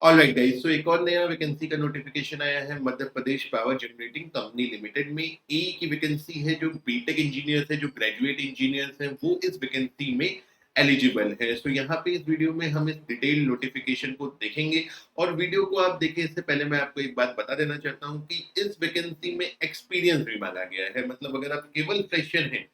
Alright guys, सो एक और नया वैकेंसी का नोटिफिकेशन आया है Madhya Pradesh power generating company limited में। की वैकेंसी है। जो बीटेक इंजीनियर्स है, जो ग्रेजुएट इंजीनियर्स हैं, वो इस वैकेंसी में एलिजिबल है। सो यहाँ पे इस वीडियो में हम इस डिटेल नोटिफिकेशन को देखेंगे। और वीडियो को आप देखें इससे पहले मैं आपको एक बात बता देना चाहता हूँ कि इस वैकेंसी में एक्सपीरियंस भी मांगा गया है। मतलब अगर आप केवल फ्रेशर हैं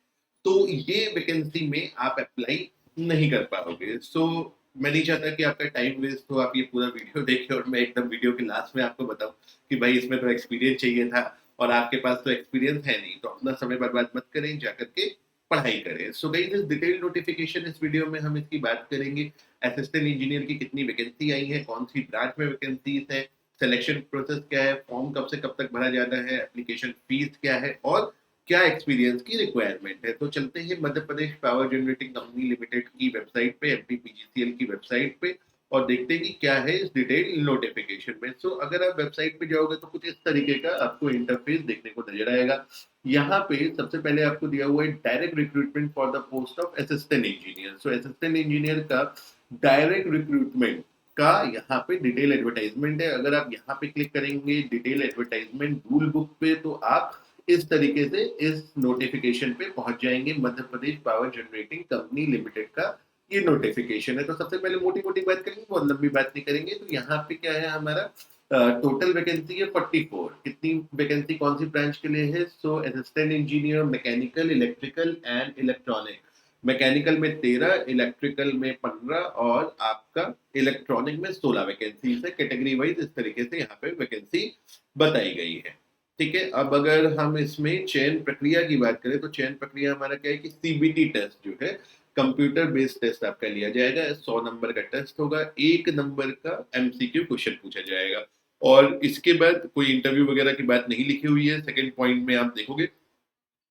तो ये वैकेंसी में आप अप्लाई नहीं कर पाओगे। सो मैं नहीं चाहता कि आपका टाइम वेस्ट हो, आप ये पूरा वीडियो देखें और मैं एकदम वीडियो के लास्ट में आपको बताऊं कि भाई इसमें तो एक्सपीरियंस चाहिए था और आपके पास तो एक्सपीरियंस है नहीं। तो अपना समय बर्बाद मत करें, जाकर के पढ़ाई करें। सो गाइस, इस डिटेल नोटिफिकेशन इस वीडियो में हम इसकी बात करेंगे। असिस्टेंट इंजीनियर की कितनी वैकेंसी आई है, कौन सी ब्रांच में वैकेंसीज है, सिलेक्शन प्रोसेस क्या है, फॉर्म कब से कब तक भरा जाना है, एप्लीकेशन फीस क्या है और क्या एक्सपीरियंस की रिक्वायरमेंट है। तो चलते हैं Madhya Pradesh power generating company limited की वेबसाइट पे, एमपीपीजीसीएल की वेबसाइट पे, और देखते हैं कि क्या है इस डिटेल नोटिफिकेशन में। सो अगर आप वेबसाइट पे जाओगे तो कुछ इस तरीके का आपको इंटरफेस देखने को नजर आएगा। यहाँ पे सबसे पहले आपको दिया हुआ है direct recruitment for the post of assistant engineer. So assistant engineer का डायरेक्ट रिक्रूटमेंट का यहाँ पे डिटेल एडवर्टाइजमेंट है। अगर आप यहाँ पे क्लिक करेंगे डिटेल एडवर्टाइजमेंट रूल बुक पे, तो आप इस तरीके से इस नोटिफिकेशन पे पहुंच जाएंगे। Madhya Pradesh power generating company limited का ये नोटिफिकेशन है। तो सबसे पहले मोटी मोटी बात करेंगे, बहुत लंबी बात नहीं करेंगे। तो यहाँ पे क्या है हमारा टोटल वैकेंसी है 44। कितनी वैकेंसी कौन सी ब्रांच के लिए है? So assistant engineer mechanical, electrical and electronic. Mechanical में 13, इलेक्ट्रिकल में 15 और आपका इलेक्ट्रॉनिक में 16 वैकेंसी है। कैटेगरी वाइज इस तरीके से यहाँ पे वैकेंसी बताई गई है। ठीक है, अब अगर हम इसमें चयन प्रक्रिया की बात करें तो चयन प्रक्रिया हमारा क्या है कि सीबीटी टेस्ट जो है, कंप्यूटर बेस्ड टेस्ट आपका लिया जाएगा। 100 नंबर का टेस्ट होगा, 1 नंबर का एमसीक्यू क्वेश्चन पूछा जाएगा और इसके बाद कोई इंटरव्यू वगैरह की बात नहीं लिखी हुई है। सेकंड पॉइंट में आप देखोगे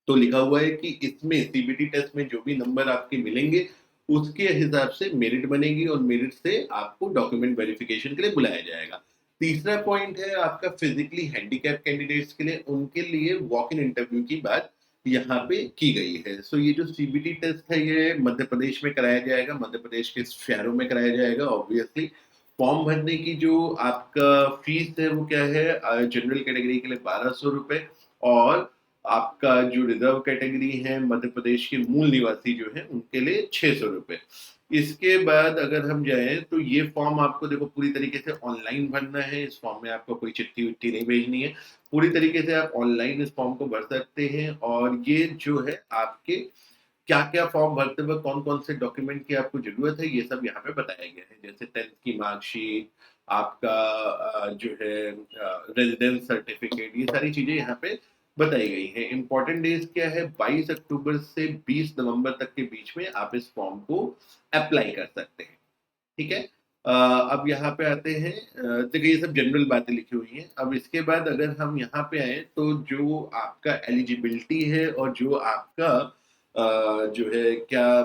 तो लिखा हुआ है कि इसमें सीबीटी टेस्ट में जो भी नंबर आपके मिलेंगे उसके हिसाब से मेरिट बनेगी और मेरिट से आपको डॉक्यूमेंट वेरिफिकेशन के लिए बुलाया जाएगा। तीसरा पॉइंट है आपका फिजिकली हैंडीकैप कैंडिडेट्स के लिए, उनके लिए वॉक इन इंटरव्यू की बात यहाँ पे की गई है। सो ये जो सीबीटी टेस्ट है ये मध्य प्रदेश में कराया जाएगा, मध्य प्रदेश के शहरों में कराया जाएगा। ऑब्वियसली फॉर्म भरने की जो आपका फीस है वो क्या है, जनरल कैटेगरी के लिए 1200 रुपए और आपका जो रिजर्व कैटेगरी है मध्य प्रदेश के मूल निवासी जो है उनके लिए 600 रुपए। इसके बाद अगर हम जाए तो ये फॉर्म आपको देखो पूरी तरीके से ऑनलाइन भरना है। इस फॉर्म में आपको कोई चिट्ठी विट्ठी नहीं भेजनी है, पूरी तरीके से आप ऑनलाइन इस फॉर्म को भर सकते हैं। और ये जो है आपके क्या क्या फॉर्म भरते हुए कौन कौन से डॉक्यूमेंट की आपको जरूरत है ये सब यहाँ पे बताया गया है। जैसे 10th की मार्कशीट, आपका जो है रेजिडेंस सर्टिफिकेट, ये सारी चीजें यहाँ पे बताई गई है। इंपॉर्टेंट डेज क्या है, 22 अक्टूबर से 20 नवंबर तक के बीच में आप इस फॉर्म को अप्लाई कर सकते हैं। ठीक है, अब यहाँ पे आते हैं। देखिए ये सब जनरल बातें लिखी हुई हैं। अब इसके बाद अगर हम यहाँ पे आए तो जो आपका एलिजिबिलिटी है और जो आपका जो है क्या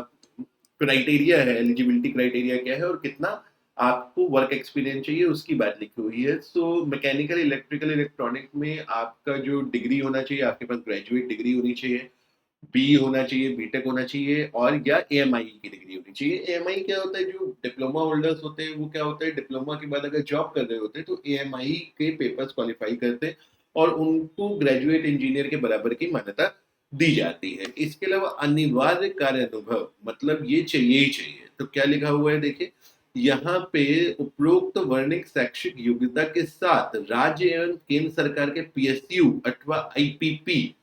क्राइटेरिया है, एलिजिबिलिटी क्राइटेरिया क्या है और कितना आपको वर्क एक्सपीरियंस चाहिए उसकी बात लिखी हुई है। सो मैकेनिकल, इलेक्ट्रिकल, इलेक्ट्रॉनिक में आपका जो डिग्री होना चाहिए, आपके पास ग्रेजुएट डिग्री होनी चाहिए, बी होना चाहिए, बीटेक होना चाहिए और या एएमआई की डिग्री होनी चाहिए। एएमआई क्या होता है, जो डिप्लोमा होल्डर्स होते हैं वो क्या होता है, डिप्लोमा के बाद अगर जॉब कर रहे होते हैं तो एएमआई के पेपर्स क्वालिफाई करते हैं और उनको ग्रेजुएट इंजीनियर के बराबर की मान्यता दी जाती है। इसके अलावा अनिवार्य कार्य अनुभव, मतलब ये चाहिए ही चाहिए। तो क्या लिखा हुआ है देखिए यहाँ पे, उपरोक्त वर्णिक शैक्षिक योग्यता के साथ राज्य एवं केंद्र सरकार के पीएसयू अथवा आईपीपी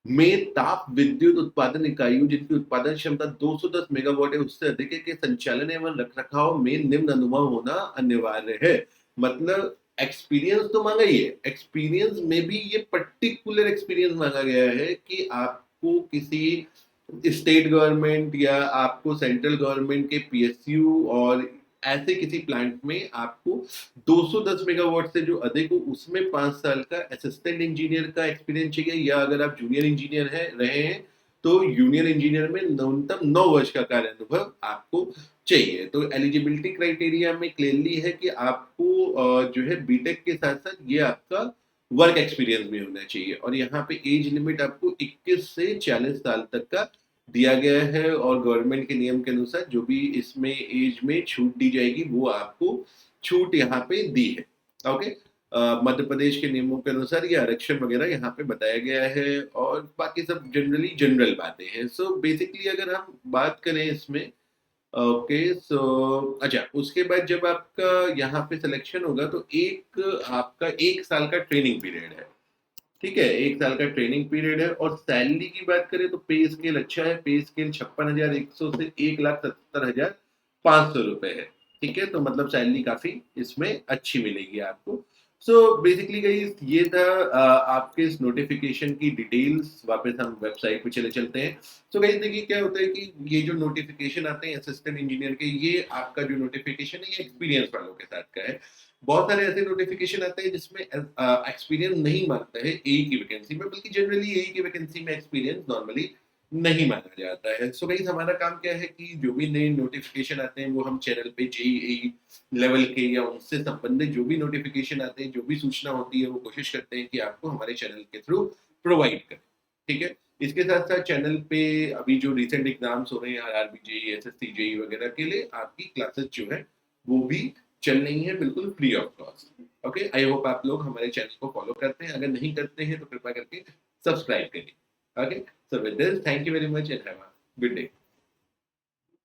में ताप विद्युत उत्पादन इकाइयों जिनकी उत्पादन क्षमता 210 मेगावाट है उससे अधिक है के संचालन एवं रखरखाव में निम्न अनुभव होना अनिवार्य है। मतलब एक्सपीरियंस तो मांगा ही है, एक्सपीरियंस में भी ये पर्टिकुलर एक्सपीरियंस मांगा गया है कि आपको किसी स्टेट गवर्नमेंट या आपको सेंट्रल गवर्नमेंट के पीएसयू और ऐसे किसी प्लांट में आपको 210 मेगावाट से जो अधिक हो उसमें 5 साल का असिस्टेंट इंजीनियर का एक्सपीरियंस चाहिए, या अगर आप जूनियर इंजीनियर है रहे हैं तो जूनियर इंजीनियर में न्यूनतम 9 वर्ष का कार्य अनुभव आपको चाहिए। तो एलिजिबिलिटी क्राइटेरिया में क्लियरली है कि आपको जो है बीटेक के साथ साथ ये आपका वर्क एक्सपीरियंस भी होना चाहिए। और यहाँ पे एज लिमिट आपको 21 से 40 साल तक का दिया गया है और गवर्नमेंट के नियम के अनुसार जो भी इसमें एज में छूट दी जाएगी वो आपको छूट यहाँ पे दी है। ओके, मध्य प्रदेश के नियमों के अनुसार ये आरक्षण वगैरह यहाँ पे बताया गया है और बाकी सब जनरली जनरल बातें हैं। सो बेसिकली अगर हम बात करें इसमें, ओके सो अच्छा, उसके बाद जब आपका यहाँ पे सिलेक्शन होगा तो एक आपका 1 साल का ट्रेनिंग पीरियड है। ठीक है, 1 साल का ट्रेनिंग पीरियड है और सैलरी की बात करें तो पे स्केल अच्छा है। पे स्केल 56,100 से 1,77,500 रुपए है। ठीक है, तो मतलब सैलरी काफी इसमें अच्छी मिलेगी आपको। सो बेसिकली गाइस ये था आपके इस नोटिफिकेशन की डिटेल्स। वापस हम वेबसाइट पे चले चलते हैं। सो गाइस देखिए क्या होता है कि ये जो नोटिफिकेशन आते हैं असिस्टेंट इंजीनियर के, ये आपका जो नोटिफिकेशन है ये एक्सपीरियंस वालों के साथ का है। बहुत सारे ऐसे नोटिफिकेशन आते हैं जिसमें एक्सपीरियंस नहीं मांगता है एई की वैकेंसी में, बल्कि जनरली एई की वैकेंसी में एक्सपीरियंस नॉर्मली नहीं मांगा जाता है। सो गाइस हमारा काम क्या है कि जो भी नए नोटिफिकेशन आते हैं वो हम चैनल पे जेईई लेवल के या उनसे संबंधित जो भी नोटिफिकेशन आते हैं, जो भी सूचना होती है, वो कोशिश करते हैं कि आपको हमारे चैनल के थ्रू प्रोवाइड करें। ठीक है, इसके साथ साथ चैनल पे अभी जो रिसेंट एग्जाम्स हो रहे हैं आरआरबी जेई, एसएससी जेई वगैरह के लिए आपकी क्लासेस जो है वो भी चल रही है बिल्कुल free of cost. Okay, I hope आप लोग हमारे चैनल को फॉलो करते हैं। अगर नहीं करते हैं तो कृपया करके सब्सक्राइब करिए। Okay, so with this thank you very much and have a good day.